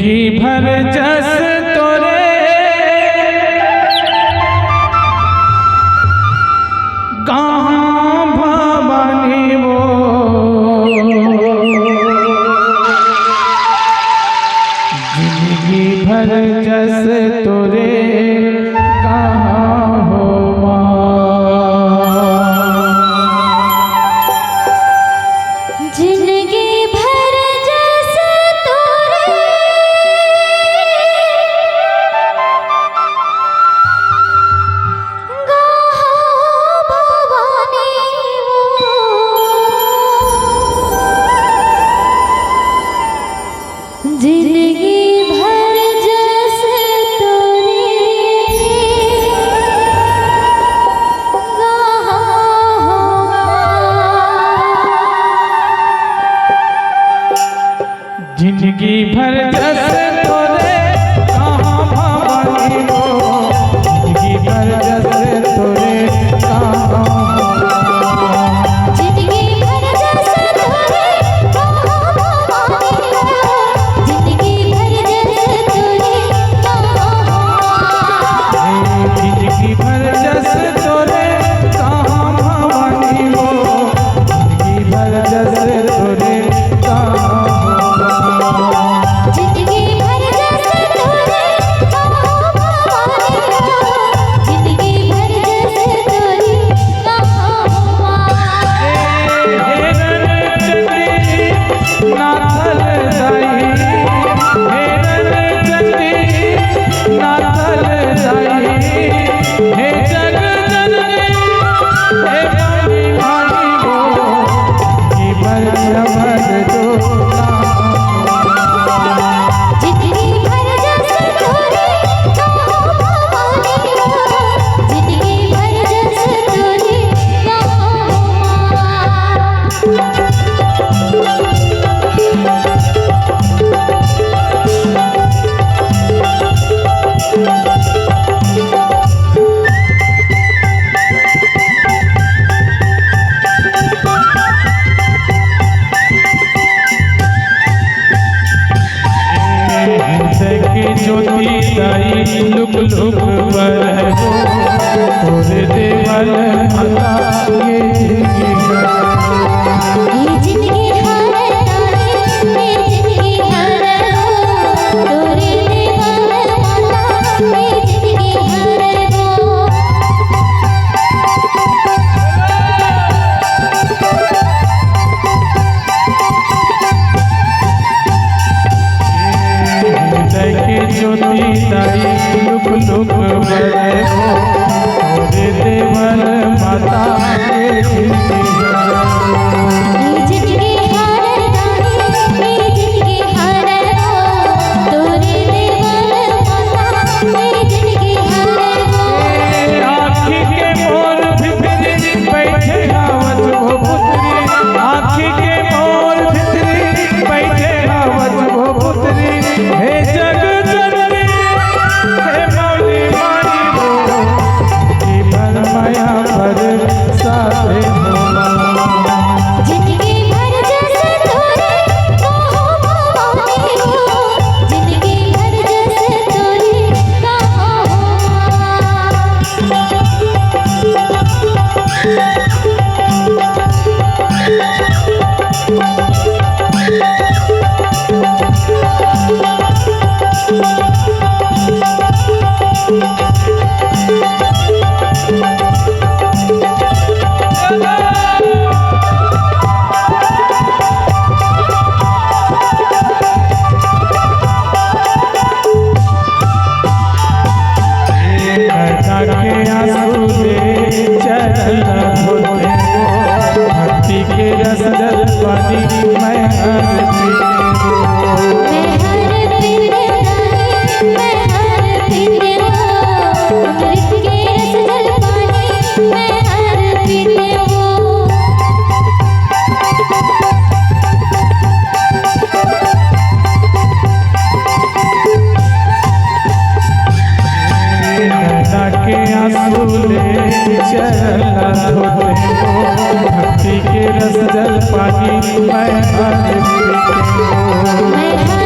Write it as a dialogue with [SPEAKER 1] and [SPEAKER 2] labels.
[SPEAKER 1] जिंदगी भर जस तोरे कहाँ भवानी वो, जिंदगी भर जस तोरे कहाँ हो
[SPEAKER 2] जिंदगी भर जस तोरे कहाँ भवानी वो, जिंदगी भर जस तोरे
[SPEAKER 1] जिंदगी भर जस तोरे कहाँ भवानी वो, जिंदगी भर जस तोरे कहाँ
[SPEAKER 2] जिंदगी भर जस तोरे कहाँ भवानी वो, जिंदगी भर जस तोरे कहाँ,
[SPEAKER 1] जिंदगी भर जस तोरे कहाँ भवानी वो, जिंदगी भर जस तोरे कहाँ
[SPEAKER 2] जिंदगी भर जस तोरे कहाँ भवानी वो, जिंदगी भर जस तोरे कहाँ हुआ।
[SPEAKER 1] नाथल जाई, हेरन चंडी नाथल जाई, हे जग जननी हे मानी मानी वो, कि भर शब्द जो
[SPEAKER 2] जिंदगी भर जस तोरे कहाँ भवानी वो, जिंदगी भर जस तोरे कहाँ हुआ।
[SPEAKER 1] ज्योति दाई लुक लुक पर हो, तोरे देवल माता ये
[SPEAKER 2] जिंदगी हर तारे ये जिंदगी हर हो, तोरे देवल माता ये जिंदगी हर हो।
[SPEAKER 1] ज्योति दाई लुक लुक पर हो, तोरे देवल माता ये
[SPEAKER 2] जिंदगी हर तारे ये जिंदगी हर हो, तोरे देवल माता ये जिंदगी हर हो।
[SPEAKER 1] आँखी के मोर भितरी बैठे आवत वो पुत्री, आँखी के मोर भितरी बैठे आवत वो पुत्री, हे जग जननी हे मौली मानी वो, कि भर माया भर सारे भोला।
[SPEAKER 2] जिंदगी भर जस तोरे कहाँ भवानी वो, जिंदगी भर जस तोरे कहाँ
[SPEAKER 1] के आंसू दे चरण धोते हो, भक्ति के रस जल पानी मैं हर पीते हो।
[SPEAKER 2] मैं हर पीते नहीं, मैं हर पीते हो, अमृत के रस जल पानी मैं हर पीते हो।
[SPEAKER 1] के आंसू ले चरण धोते हो, भक्ति के रस जल पानी मैं हर पीते हो।